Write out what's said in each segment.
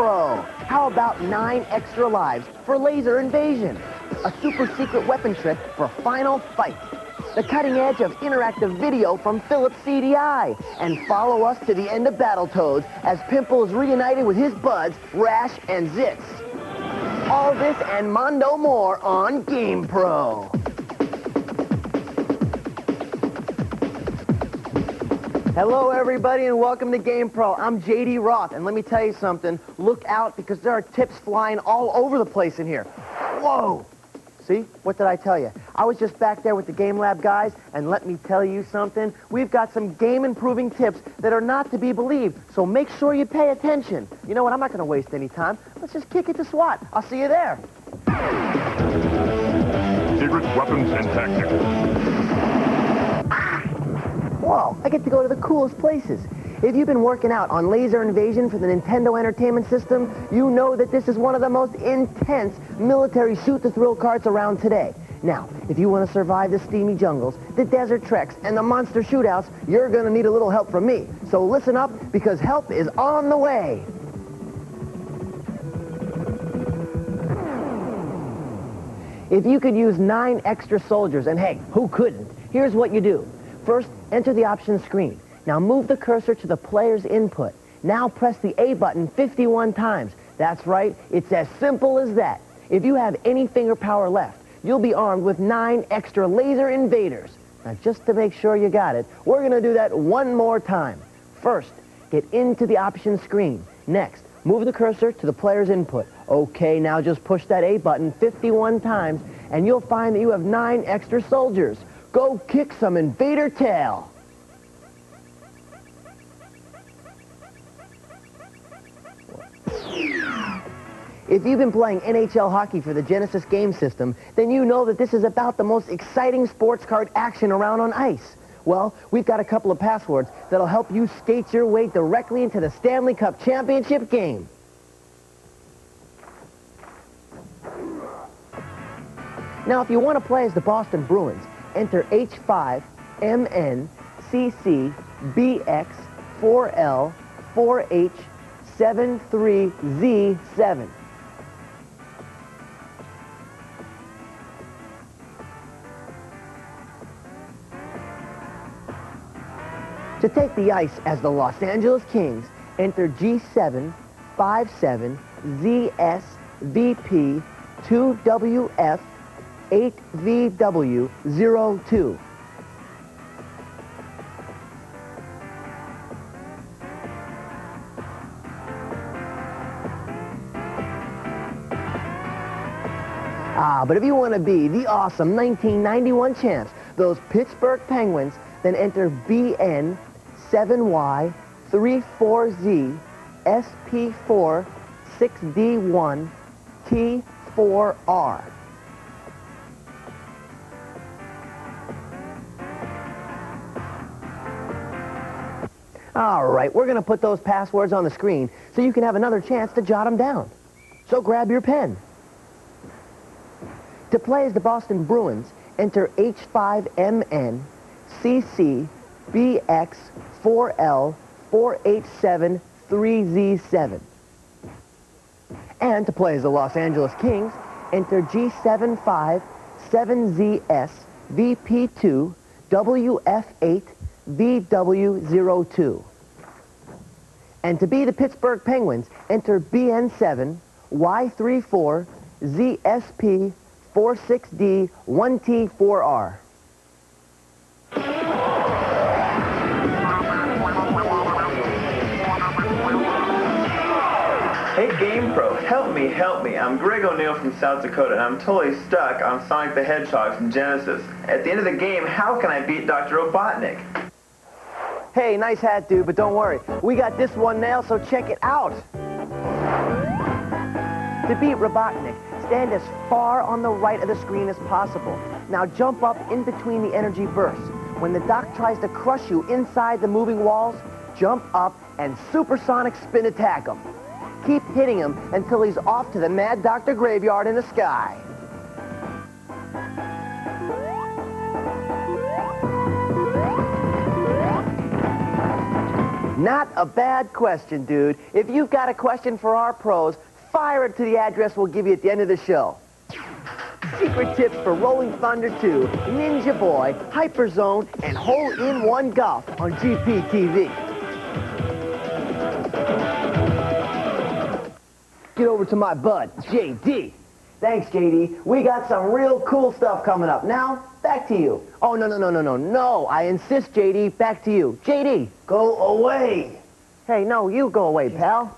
GamePro. How about 9 extra lives for laser invasion? A super secret weapon trick for final fight. The cutting edge of interactive video from Philips CDI. And follow us to the end of Battletoads as Pimple is reunited with his buds, Rash and Zitz. All this and mondo more on GamePro. Hello everybody and welcome to GamePro. I'm JD Roth and let me tell you something. Look out because there are tips flying all over the place in here. Whoa! See? What did I tell you? I was just back there with the Game Lab guys, and let me tell you something. We've got some game-improving tips that are not to be believed, so make sure you pay attention. You know what? I'm not going to waste any time. Let's just kick it to SWAT. I'll see you there. Secret weapons and tactics. Whoa, I get to go to the coolest places. If you've been working out on Laser Invasion for the Nintendo Entertainment System, you know that this is one of the most intense military shoot-to-thrill carts around today. Now, if you want to survive the steamy jungles, the desert treks, and the monster shootouts, you're going to need a little help from me. So listen up, because help is on the way. If you could use 9 extra soldiers, and hey, who couldn't? Here's what you do. First, enter the options screen. Now move the cursor to the player's input. Now press the A button 51 times. That's right, it's as simple as that. If you have any finger power left, you'll be armed with 9 extra laser invaders. Now just to make sure you got it, we're going to do that one more time. First, get into the options screen. Next, move the cursor to the player's input. Okay, now just push that A button 51 times and you'll find that you have 9 extra soldiers. Go kick some invader tail. If you've been playing NHL hockey for the Genesis game system, then you know that this is about the most exciting sports card action around on ice. Well, we've got a couple of passwords that'll help you skate your way directly into the Stanley Cup Championship game. Now, if you want to play as the Boston Bruins, enter H5MNCC BX4L4H73Z7. To take the ice as the Los Angeles Kings, enter G757ZSVP2WF8VW02. But if you want to be the awesome 1991 champs, those Pittsburgh Penguins, then enter BN7Y34Z SP46D1T4R. All right, we're going to put those passwords on the screen so you can have another chance to jot them down. So grab your pen. To play as the Boston Bruins, enter H5MNCC BX4L4H73Z7. And to play as the Los Angeles Kings, enter G757ZSVP2WF8VW02. And to be the Pittsburgh Penguins, enter BN7Y34ZSP46D1T4R. Hey GamePro, help me. I'm Greg O'Neill from South Dakota, and I'm totally stuck on Sonic the Hedgehog from Genesis. At the end of the game, how can I beat Dr. Robotnik? Hey, nice hat, dude, but don't worry. We got this one nailed, so check it out. To beat Robotnik, stand as far on the right of the screen as possible. Now jump up in between the energy bursts. When the Doc tries to crush you inside the moving walls, jump up and supersonic spin attack him. Keep hitting him until he's off to the Mad Doctor graveyard in the sky. Not a bad question, dude. If you've got a question for our pros, fire it to the address we'll give you at the end of the show. Secret tips for Rolling Thunder 2, Ninja Boy, Hyperzone, and Hole-in-One Golf on GP TV. Get over to my bud, JD. Thanks, JD. We got some real cool stuff coming up. Now, back to you. Oh, no. I insist, JD. Back to you. JD, go away. Hey, no, you go away, pal.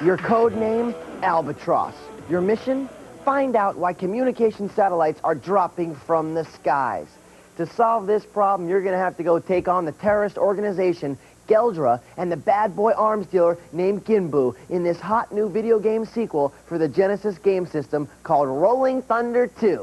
Your code name, Albatross. Your mission? Find out why communication satellites are dropping from the skies. To solve this problem, you're going to have to go take on the terrorist organization, Geldra, and the bad boy arms dealer named Ginbu in this hot new video game sequel for the Genesis game system called Rolling Thunder 2.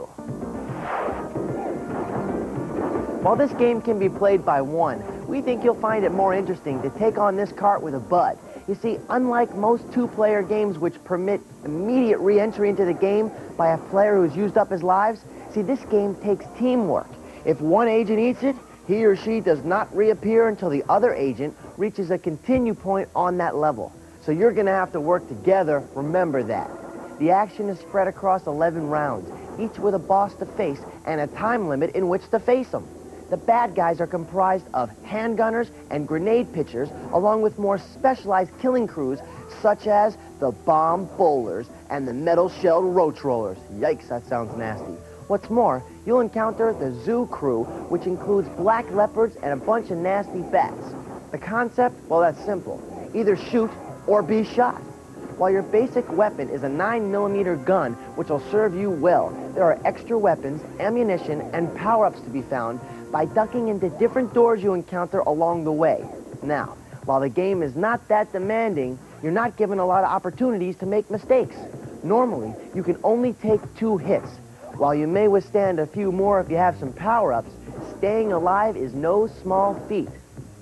While this game can be played by one, we think you'll find it more interesting to take on this cart with a bud. You see, unlike most two-player games which permit immediate re-entry into the game by a player who's used up his lives, see, this game takes teamwork. If one agent eats it, he or she does not reappear until the other agent reaches a continue point on that level. So you're going to have to work together, remember that. The action is spread across 11 rounds, each with a boss to face and a time limit in which to face them. The bad guys are comprised of handgunners and grenade pitchers, along with more specialized killing crews, such as the bomb bowlers and the metal-shelled roach rollers. Yikes, that sounds nasty. What's more, you'll encounter the zoo crew, which includes black leopards and a bunch of nasty bats. The concept, well, that's simple. Either shoot or be shot. While your basic weapon is a 9mm gun, which will serve you well, there are extra weapons, ammunition, and power-ups to be found by ducking into different doors you encounter along the way. Now, while the game is not that demanding, you're not given a lot of opportunities to make mistakes. Normally, you can only take 2 hits. While you may withstand a few more if you have some power-ups, staying alive is no small feat.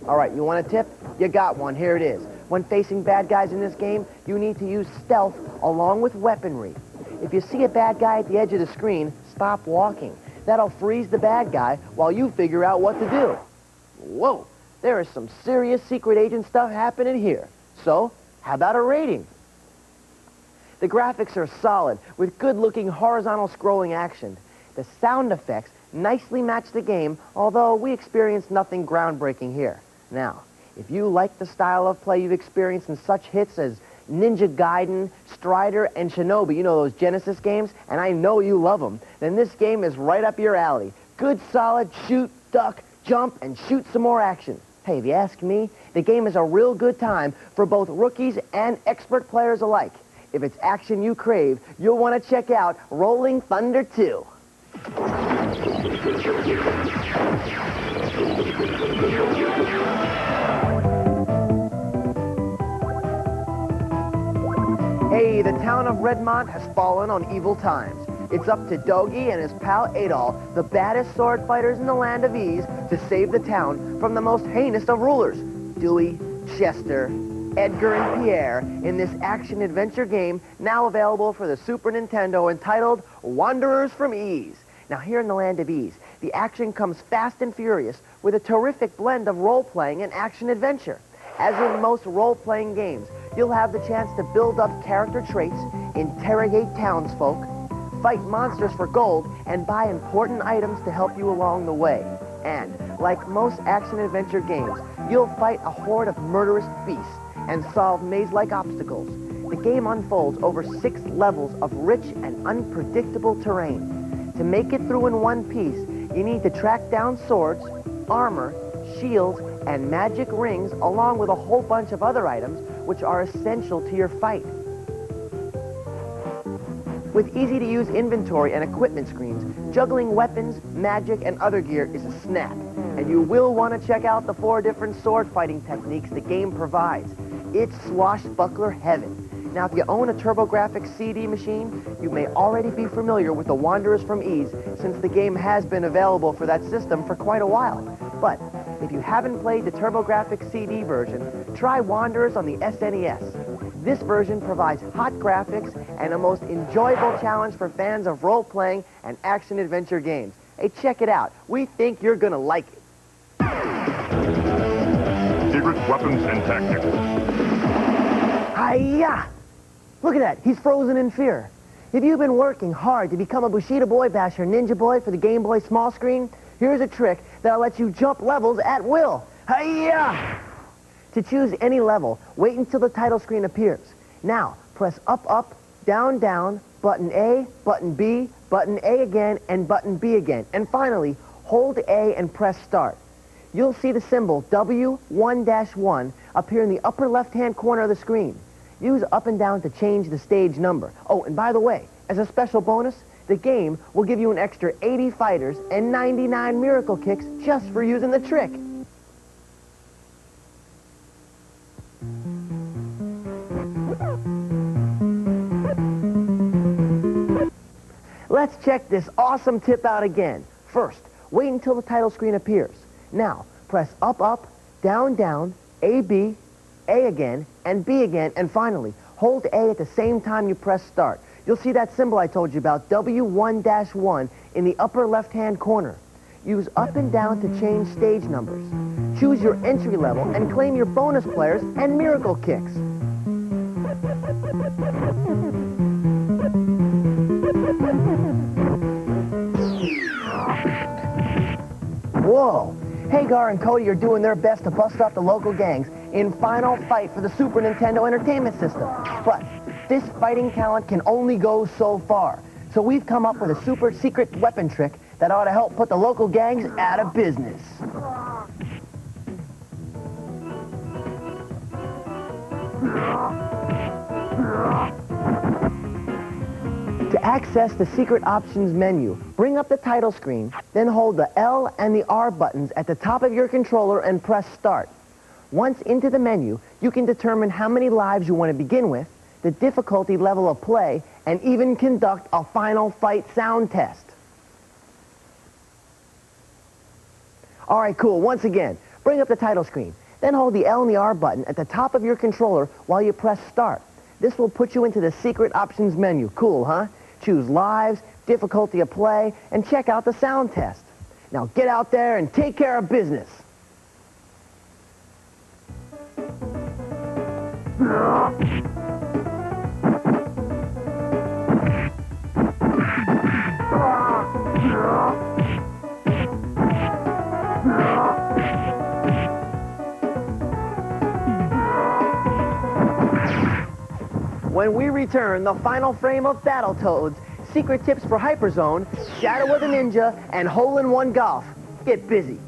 All right, you want a tip? You got one. Here it is. When facing bad guys in this game, you need to use stealth along with weaponry. If you see a bad guy at the edge of the screen, stop walking. That'll freeze the bad guy while you figure out what to do. Whoa, there is some serious secret agent stuff happening here. So, how about a rating? The graphics are solid, with good-looking horizontal scrolling action. The sound effects nicely match the game, although we experienced nothing groundbreaking here. Now, if you like the style of play you've experienced in such hits as Ninja Gaiden, Strider, and Shinobi, you know those Genesis games, and I know you love them, then this game is right up your alley. Good, solid, shoot, duck, jump, and shoot some more action. Hey, if you ask me, the game is a real good time for both rookies and expert players alike. If it's action you crave, you'll want to check out Rolling Thunder 2. Hey, the town of Redmont has fallen on evil times. It's up to Dogi and his pal Adol, the baddest sword fighters in the land of ease, to save the town from the most heinous of rulers, Dewey, Chester, Edgar, and Pierre, in this action-adventure game now available for the Super Nintendo entitled Wanderers from Ease. Now, here in the land of ease, the action comes fast and furious with a terrific blend of role-playing and action-adventure. As in most role-playing games, you'll have the chance to build up character traits, interrogate townsfolk, fight monsters for gold, and buy important items to help you along the way. And, like most action-adventure games, you'll fight a horde of murderous beasts and solve maze-like obstacles. The game unfolds over 6 levels of rich and unpredictable terrain. To make it through in one piece, you need to track down swords, armor, shields, and magic rings, along with a whole bunch of other items which are essential to your fight. With easy-to-use inventory and equipment screens, juggling weapons, magic, and other gear is a snap. And you will want to check out the 4 different sword fighting techniques the game provides. It's swashbuckler heaven. Now, if you own a TurboGrafx CD machine, you may already be familiar with the Wanderers from Ease, since the game has been available for that system for quite a while. But if you haven't played the TurboGrafx CD version, try Wanderers on the SNES. This version provides hot graphics and a most enjoyable challenge for fans of role-playing and action-adventure games. Hey, check it out. We think you're gonna like it. Secret weapons and tactics. Hi-ya! Look at that. He's frozen in fear. If you've been working hard to become a Bushido Boy, Basher, Ninja Boy for the Game Boy small screen, here's a trick that'll let you jump levels at will. Hi-ya! To choose any level, wait until the title screen appears. Now, press up, up, down, down, button A, button B, button A again, and button B again. And finally, hold A and press start. You'll see the symbol W1-1 appear in the upper left-hand corner of the screen. Use up and down to change the stage number. Oh, and by the way, as a special bonus, the game will give you an extra 80 fighters and 99 miracle kicks just for using the trick. Let's check this awesome tip out again. First, wait until the title screen appears. Now, press up, up, down, down, A, B, A again, and B again, and finally, hold A at the same time you press start. You'll see that symbol I told you about, W1-1, in the upper left-hand corner. Use up and down to change stage numbers. Choose your entry level and claim your bonus players and miracle kicks. Whoa! Hagar and Cody are doing their best to bust up the local gangs in final fight for the Super Nintendo Entertainment System. But this fighting talent can only go so far. So we've come up with a super secret weapon trick that ought to help put the local gangs out of business. To access the secret options menu, bring up the title screen, then hold the L and the R buttons at the top of your controller and press start. Once into the menu, you can determine how many lives you want to begin with, the difficulty level of play, and even conduct a final fight sound test. All right, cool. Once again, bring up the title screen. Then hold the L and the R button at the top of your controller while you press start. This will put you into the secret options menu. Cool, huh? Choose lives, difficulty of play, and check out the sound test. Now get out there and take care of business. When we return, the final frame of Battletoads, secret tips for Hyperzone, Shadow of the Ninja, and Hole-in-One Golf. Get busy.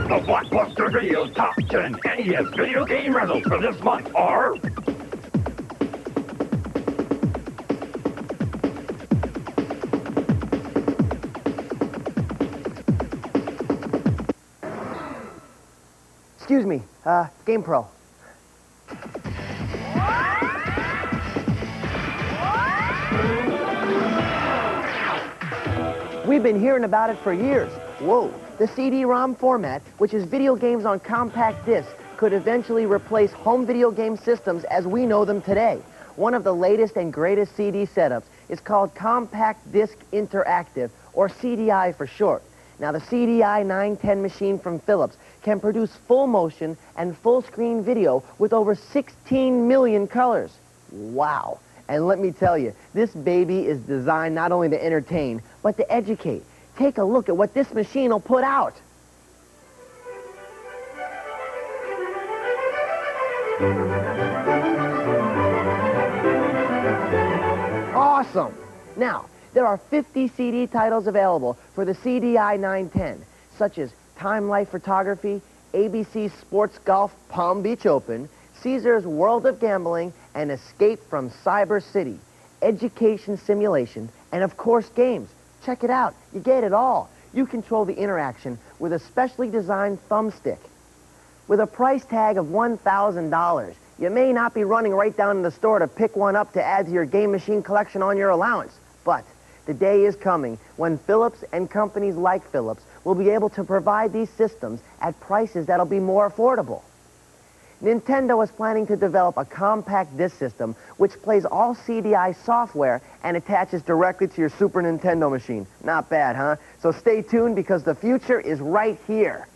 The Blockbuster Video Top 10 NES video game results for this month are... Excuse me, GamePro. We've been hearing about it for years. Whoa, the CD-ROM format, which is video games on compact disc, could eventually replace home video game systems as we know them today. One of the latest and greatest CD setups is called Compact Disc Interactive, or CDI for short. Now, the CDI 910 machine from Philips can produce full motion and full screen video with over 16 million colors. Wow. And let me tell you, this baby is designed not only to entertain, but to educate. Take a look at what this machine will put out. Awesome. Now, there are 50 CD titles available for the CDI 910, such as Time Life Photography, ABC Sports Golf Palm Beach Open, Caesar's World of Gambling, and Escape from Cyber City, Education Simulation, and of course games. Check it out. You get it all. You control the interaction with a specially designed thumbstick. With a price tag of $1,000, you may not be running right down to the store to pick one up to add to your game machine collection on your allowance, but The day is coming when Philips and companies like Philips will be able to provide these systems at prices that'll be more affordable. Nintendo is planning to develop a compact disc system which plays all CDI software and attaches directly to your Super Nintendo machine. Not bad, huh? So stay tuned because the future is right here.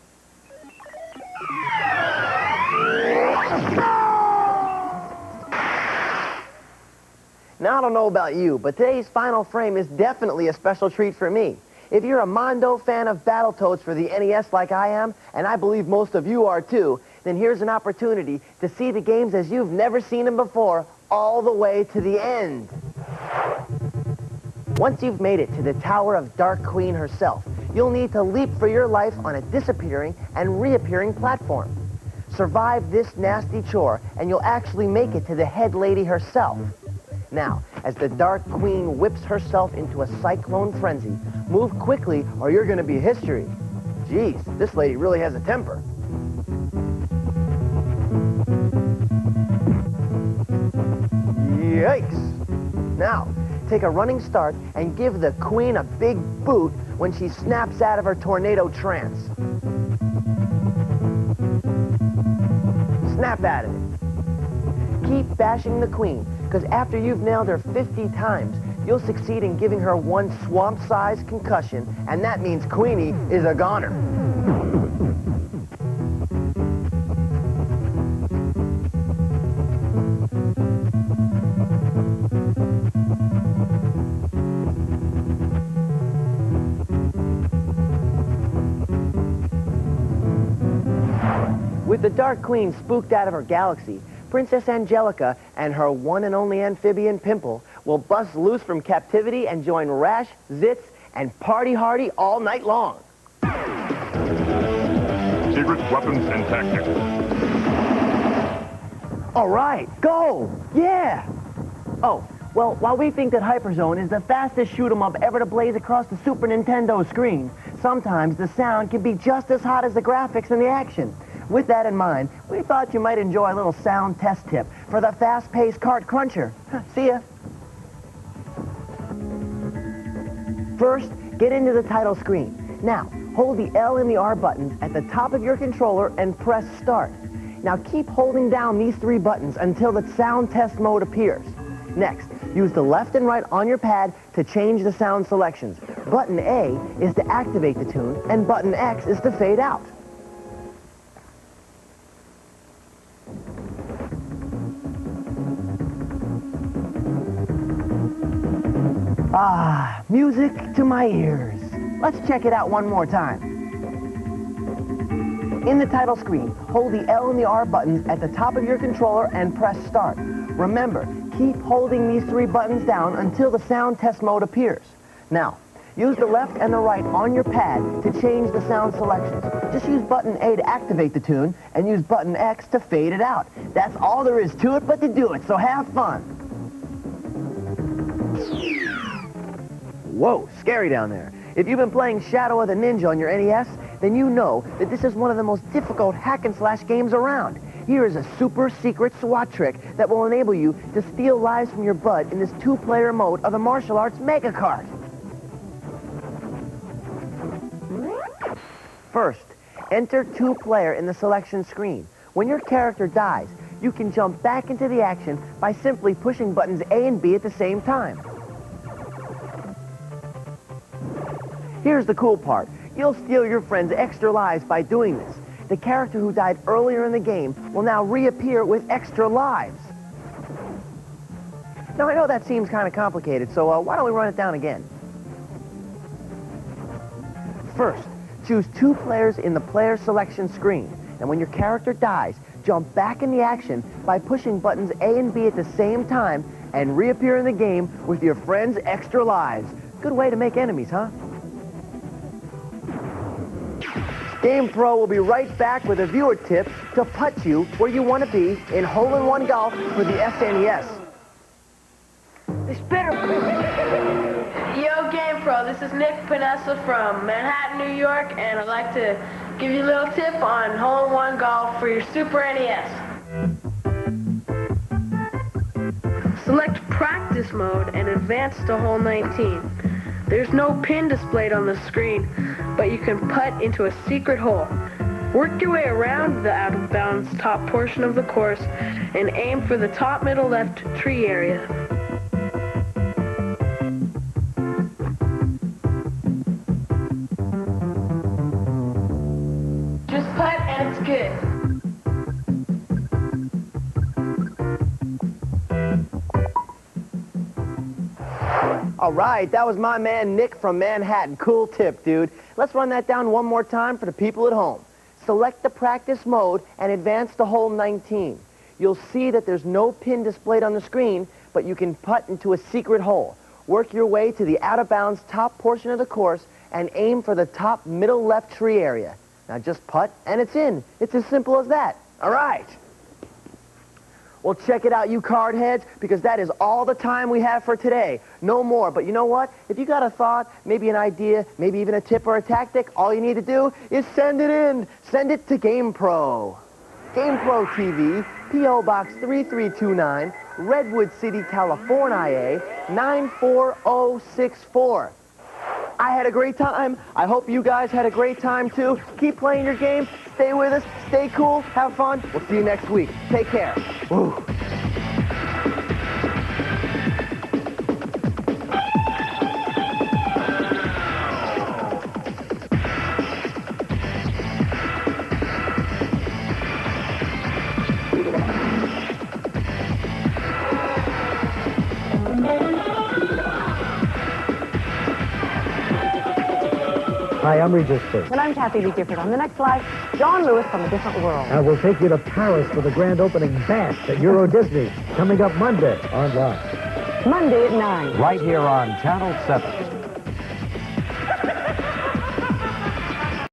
Now, I don't know about you, but today's final frame is definitely a special treat for me. If you're a Mondo fan of Battletoads for the NES like I am, and I believe most of you are too, then here's an opportunity to see the games as you've never seen them before, all the way to the end. Once you've made it to the Tower of Dark Queen herself, you'll need to leap for your life on a disappearing and reappearing platform. Survive this nasty chore, and you'll actually make it to the head lady herself. Now, as the Dark Queen whips herself into a cyclone frenzy, move quickly or you're going to be history. Geez, this lady really has a temper. Yikes! Now, take a running start and give the Queen a big boot when she snaps out of her tornado trance. Snap out of it. Keep bashing the Queen, because after you've nailed her 50 times, you'll succeed in giving her one swamp-sized concussion, and that means Queenie is a goner. With the Dark Queen spooked out of her galaxy, Princess Angelica and her one and only amphibian Pimple will bust loose from captivity and join Rash, Zitz, and Party Hardy all night long. Secret weapons and tactics. All right, go! Yeah! Oh, well, while we think that Hyperzone is the fastest shoot-'em-up ever to blaze across the Super Nintendo screen, sometimes the sound can be just as hot as the graphics and the action. With that in mind, we thought you might enjoy a little sound test tip for the fast-paced cart cruncher. See ya. First, get into the title screen. Now, hold the L and the R buttons at the top of your controller and press Start. Now keep holding down these three buttons until the sound test mode appears. Next, use the left and right on your pad to change the sound selections. Button A is to activate the tune, and button X is to fade out. Ah, music to my ears. Let's check it out one more time. In the title screen, hold the L and the R buttons at the top of your controller and press Start. Remember, keep holding these three buttons down until the sound test mode appears. Now, use the left and the right on your pad to change the sound selections. Just use button A to activate the tune and use button X to fade it out. That's all there is to it but to do it, so have fun. Whoa, scary down there. If you've been playing Shadow of the Ninja on your NES, then you know that this is one of the most difficult hack-and-slash games around. Here is a super secret SWAT trick that will enable you to steal lives from your bud in this two-player mode of the martial arts Mega Kart. First, enter two-player in the selection screen. When your character dies, you can jump back into the action by simply pushing buttons A and B at the same time. Here's the cool part. You'll steal your friend's extra lives by doing this. The character who died earlier in the game will now reappear with extra lives. Now, I know that seems kind of complicated, so why don't we run it down again? First, choose two players in the player selection screen. And when your character dies, jump back in the action by pushing buttons A and B at the same time and reappear in the game with your friend's extra lives. Good way to make enemies, huh? GamePro will be right back with a viewer tip to put you where you want to be in hole-in-one golf for the SNES. Yo, GamePro, this is Nick Vanessa from Manhattan, New York, and I'd like to give you a little tip on hole-in-one golf for your Super NES. Select Practice Mode and advance to hole 19. There's no pin displayed on the screen, but you can putt into a secret hole. Work your way around the out-of-bounds top portion of the course and aim for the top middle left tree area. Just putt and it's good. All right, that was my man Nick from Manhattan. Cool tip, dude. Let's run that down one more time for the people at home. Select the practice mode and advance to hole 19. You'll see that there's no pin displayed on the screen, but you can putt into a secret hole. Work your way to the out-of-bounds top portion of the course and aim for the top middle left tree area. Now just putt and it's in. It's as simple as that. All right. Well, check it out, you card heads, because that is all the time we have for today. No more. But you know what? If you got a thought, maybe an idea, maybe even a tip or a tactic, all you need to do is send it in. Send it to Gamepro. Gamepro TV, P.O. Box 3329, Redwood City, California, 94064. I had a great time. I hope you guys had a great time, too. Keep playing your game. Stay with us. Stay cool. Have fun. We'll see you next week. Take care. Woo. Hi, I'm Regis First. And I'm Kathy Lee Gifford. On the next live, John Lewis from a different world. And we'll take you to Paris for the grand opening bash at Euro Disney, coming up Monday online. Monday at 9. Right here on Channel 7.